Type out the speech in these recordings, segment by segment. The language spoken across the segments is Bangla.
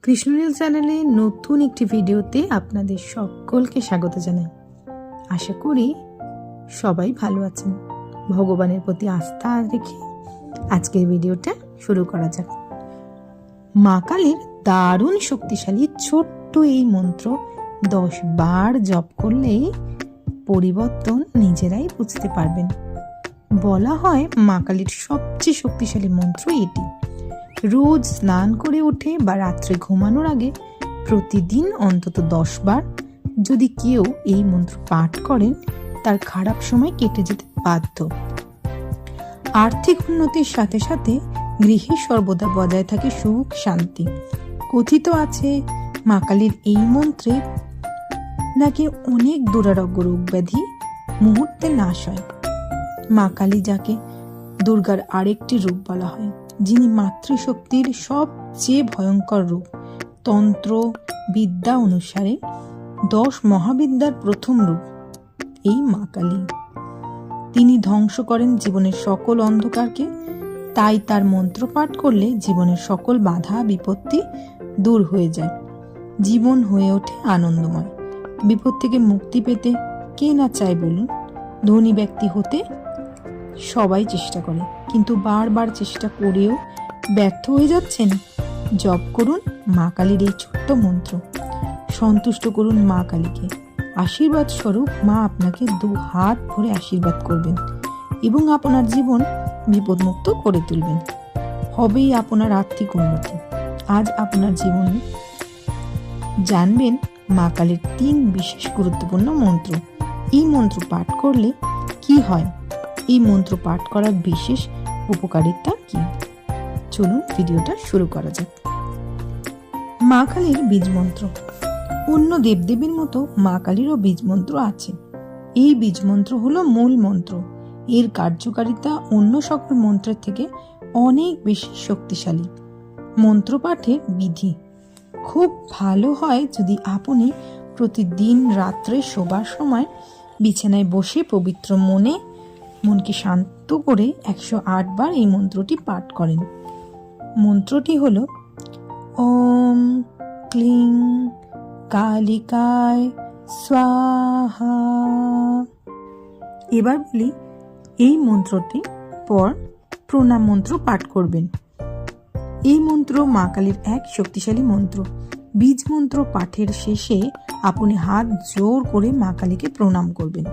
কৃষ্ণনীল চ্যানেলে নতুন একটি ভিডিওতে আপনাদের সকলকে স্বাগত জানাই। আশা করি সবাই ভালো আছেন। ভগবানের প্রতি আস্থা রেখে আজকের ভিডিওটা শুরু করা যাক। মা কালীর দারুণ শক্তিশালী ছোট্ট এই মন্ত্র 10 বার জপ করলেই পরিবর্তন নিজেরাই বুঝতে পারবেন। বলা হয় মা কালীর সবচেয়ে শক্তিশালী মন্ত্র এটি। রোজ স্নান করে উঠে বা রাত্রে ঘুমানোর আগে প্রতিদিন অন্তত 10 বার যদি কেউ এই মন্ত্র পাঠ করেন, তার খারাপ সময় কেটে যেতে বাধ্য। আর্থিক উন্নতির সাথে সাথে গৃহে সর্বদা বজায় থাকে সুখ শান্তি। কথিত আছে মা কালীর এই মন্ত্রে নাকি অনেক দুরারোগ্য রোগ ব্যাধি মুহূর্তে নাশ হয়। মা কালী, যাকে দুর্গার আরেকটি রূপ বলা হয়, যিনি মাতৃশক্তির সবচেয়ে ভয়ঙ্কর রূপ। তন্ত্র বিদ্যা অনুসারে 10 মহাবিদ্যার প্রথম রূপ এই মা কালী। তিনি ধ্বংস করেন জীবনের সকল অন্ধকারকে। তাই তার মন্ত্র পাঠ করলে জীবনের সকল বাধা বিপত্তি দূর হয়ে যায়, জীবন হয়ে ওঠে আনন্দময়। বিপদ থেকে মুক্তি পেতে কে না চায় বলুন? ধনী ব্যক্তি হতে সবাই চেষ্টা করে, কিন্তু বারবার চেষ্টা করেও ব্যর্থ হয়ে যাচ্ছেন। জপ করুন মা কালীর এই ছোট্ট মন্ত্র। সন্তুষ্ট করুন মা কালীকে। আশীর্বাদ স্বরূপ মা আপনাকে 2 হাত ভরে আশীর্বাদ করবেন এবং আপনার জীবন বিপদমুক্ত করে তুলবেন। হবেই আপনার আর্থিক উন্নতি। আজ আপনার জীবনে জানবেন মা কালীর 3 বিশেষ গুরুত্বপূর্ণ মন্ত্র। এই মন্ত্র পাঠ করলে কি হয়, এই মন্ত্র পাঠ করার বিশেষ উপকারিতা কি? চলুন ভিডিওটা শুরু করা যাক। মা কালীর বীজ মন্ত্র। অন্য দেবদেবীর মতো মা কালীরও বীজ মন্ত্র আছে। এই বীজ মন্ত্র হলো মূল মন্ত্র। এর কার্যকারিতা অন্য সকল মন্ত্রের থেকে অনেক বেশি শক্তিশালী। মন্ত্র পাঠের বিধি খুব ভালো হয় যদি আপনি প্রতিদিন রাত্রে শোবার সময় বিছানায় বসে পবিত্র মনকে শান্ত করে 108 বার এই মন্ত্রটি পাঠ করেন। মন্ত্রটি হলো ওম ক্লিং কালিকায় স্বাহা। এবার বলি, এই মন্ত্রটি পর প্রণাম মন্ত্র পাঠ করবেন। এই মন্ত্র মা কালীর এক শক্তিশালী মন্ত্র। বীজ মন্ত্র পাঠের শেষে আপনি হাত জোর করে মা কালীকে প্রণাম করবেন।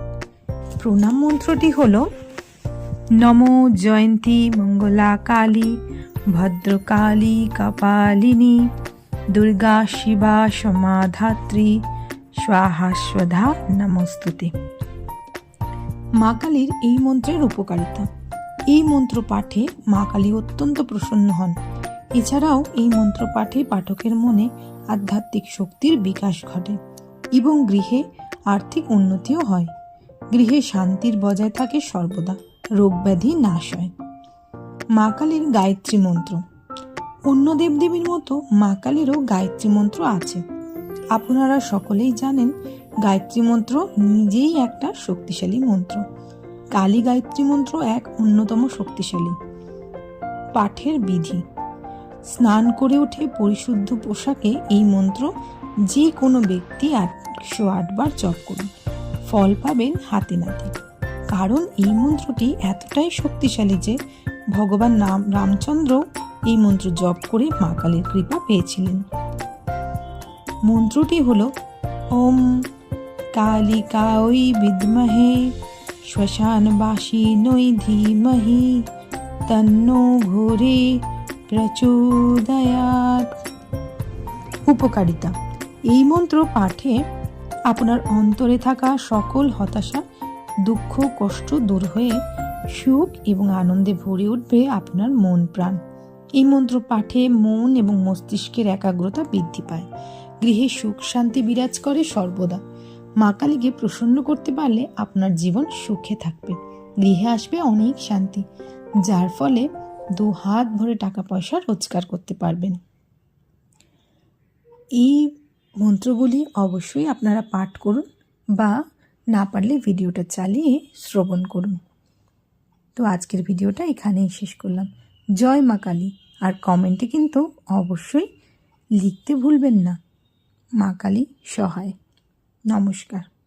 প্রণাম মন্ত্রটি হলো নমো জয়ন্তী মঙ্গলা কালী ভদ্রকালী কপালিনী দুর্গা শিবা সমাধাত্রী স্বাহা স্বধা নমস্তুতে। মা কালীর এই মন্ত্রের উপকারিতা। এই মন্ত্র পাঠে মা কালী অত্যন্ত প্রসন্ন হন। এছাড়াও এই মন্ত্র পাঠে পাঠকের মনে আধ্যাত্মিক শক্তির বিকাশ ঘটে এবং গৃহে আর্থিক উন্নতিও হয়। গৃহে শান্তির বজায় থাকে সর্বদা, রোগ ব্যাধি নাশ হয়। মা কালীর গায়ত্রী মন্ত্র। অন্য দেবদেবীর মতো মা কালীরও গায়ত্রী মন্ত্র আছে। আপনারা সকলেই জানেন গায়ত্রী মন্ত্র নিজেই একটা শক্তিশালী মন্ত্র। কালী গায়ত্রী মন্ত্র এক অন্যতম শক্তিশালী। পাঠের বিধি: স্নান করে উঠে পরিশুদ্ধ পোশাকে এই মন্ত্র যে কোনো ব্যক্তি 108 বার জপ করুন। ফল পাবেন হাতে নাতে। কারণ এই মন্ত্রটি এতটাই শক্তিশালী যে ভগবান রামচন্দ্র এই মন্ত্র জপ করে মা কালীর কৃপা পেয়েছিলেন। মন্ত্রটি হলো ওম কালিকায় বিদ্মহে শ্মশানবাসিন্যৈ ধীমহি তন্নো ঘোরে প্রচোদয়াৎ। উপকারিতা: এই মন্ত্র পাঠে আপনার অন্তরে থাকা সকল হতাশা, দুঃখ, কষ্ট দূর হয়ে সুখ এবং আনন্দে ভরে উঠবে আপনার মন প্রাণ। এই মন্ত্র পাঠে মন এবং মস্তিষ্কের একাগ্রতা বৃদ্ধি পায়। গৃহে সুখ শান্তি বিরাজ করে সর্বদা। মা কালীকে প্রসন্ন করতে পারলে আপনার জীবন সুখে থাকবে। গৃহে আসবে অনেক শান্তি, যার ফলে 2 হাত ভরে টাকা পয়সা রোজগার করতে পারবেন। এই মন্ত্রগুলি অবশ্যই আপনারা পাঠ করুন বা না পারলে ভিডিওটা চালিয়ে শ্রবণ করুন। তো আজকের ভিডিওটা এখানেই শেষ করলাম। জয় মা কালী। আর কমেন্টে কিন্তু অবশ্যই লিখতে ভুলবেন না। মা কালী সহায়। নমস্কার।